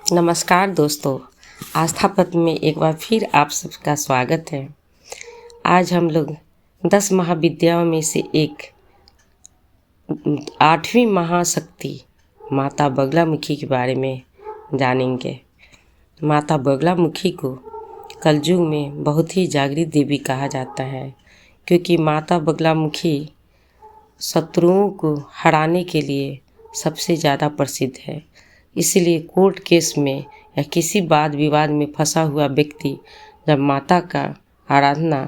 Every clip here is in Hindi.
नमस्कार दोस्तों, आस्था पथ में एक बार फिर आप सबका स्वागत है। आज हम लोग 10 महाविद्याओं में से एक 8वीं महाशक्ति माता बगलामुखी के बारे में जानेंगे। माता बगलामुखी को कलयुग में बहुत ही जागृत देवी कहा जाता है, क्योंकि माता बगलामुखी शत्रुओं को हराने के लिए सबसे ज़्यादा प्रसिद्ध है। इसलिए कोर्ट केस में या किसी वाद विवाद में फंसा हुआ व्यक्ति जब माता का आराधना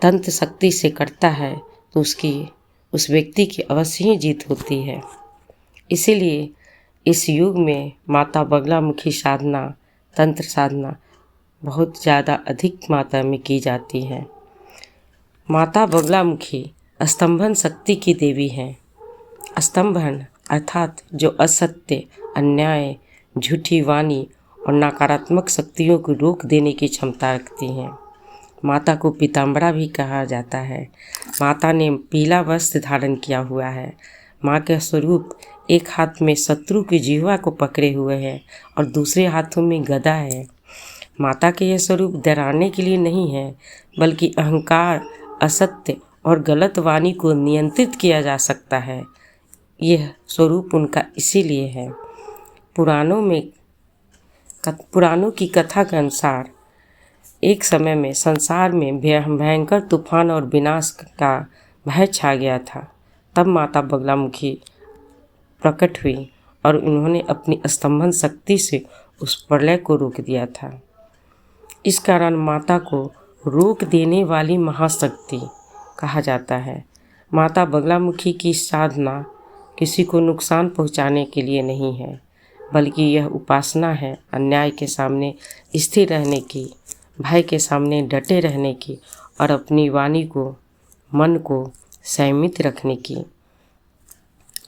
तंत्र शक्ति से करता है तो उस व्यक्ति की अवश्य ही जीत होती है। इसीलिए इस युग में माता बगलामुखी साधना, तंत्र साधना बहुत ज़्यादा अधिक मात्रा में की जाती है। माता बगलामुखी स्तंभन शक्ति की देवी हैं। स्तंभन अर्थात जो असत्य, अन्याय, झूठी वाणी और नकारात्मक शक्तियों को रोक देने की क्षमता रखती हैं। माता को पीताम्बरा भी कहा जाता है। माता ने पीला वस्त्र धारण किया हुआ है। माँ का स्वरूप एक हाथ में शत्रु की जिह्वा को पकड़े हुए है और दूसरे हाथों में गदा है। माता के यह स्वरूप डराने के लिए नहीं है, बल्कि अहंकार, असत्य और गलत वाणी को नियंत्रित किया जा सकता है। यह स्वरूप उनका इसीलिए है। पुराणों की कथा के अनुसार एक समय में संसार में भयंकर तूफान और विनाश का भय छा गया था। तब माता बगलामुखी प्रकट हुई और उन्होंने अपनी स्तंभन शक्ति से उस प्रलय को रोक दिया था। इस कारण माता को रोक देने वाली महाशक्ति कहा जाता है। माता बगलामुखी की साधना किसी को नुकसान पहुंचाने के लिए नहीं है, बल्कि यह उपासना है अन्याय के सामने स्थिर रहने की, भय के सामने डटे रहने की और अपनी वाणी को, मन को संयमित रखने की।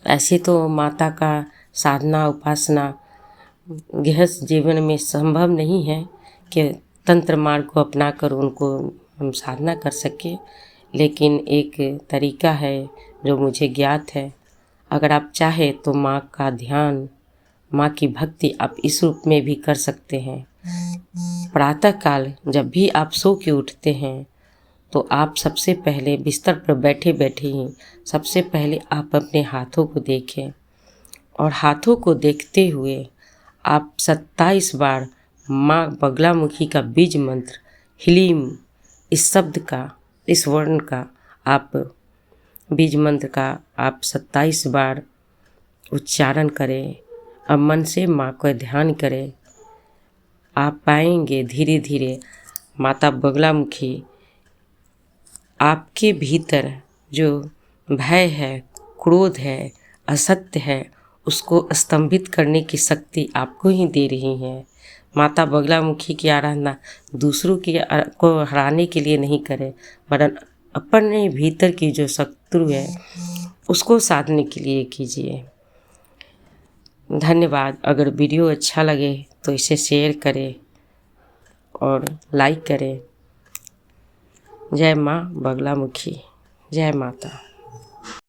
ऐसे तो माता का साधना उपासना गृहस्थ जीवन में संभव नहीं है कि तंत्र मार्ग को अपनाकर उनको हम साधना कर सकें, लेकिन एक तरीका है जो मुझे ज्ञात है। अगर आप चाहें तो माँ का ध्यान, माँ की भक्ति आप इस रूप में भी कर सकते हैं। प्रातःकाल जब भी आप सो के उठते हैं तो आप सबसे पहले बिस्तर पर बैठे बैठे ही सबसे पहले आप अपने हाथों को देखें और हाथों को देखते हुए आप 27 बार माँ बगलामुखी का बीज मंत्र ह्लीम, इस शब्द का, इस वर्ण का आप बीज मंत्र का आप 27 बार उच्चारण करें और मन से माँ का ध्यान करें। आप पाएंगे धीरे धीरे माता बगलामुखी आपके भीतर जो भय है, क्रोध है, असत्य है, उसको स्तंभित करने की शक्ति आपको ही दे रही है। माता बगलामुखी की आराधना दूसरों को हराने के लिए नहीं करें, वरन अपने भीतर की जो शत्रु है उसको साधने के लिए कीजिए। धन्यवाद। अगर वीडियो अच्छा लगे तो इसे शेयर करें और लाइक करें। जय माँ बगलामुखी, जय माता।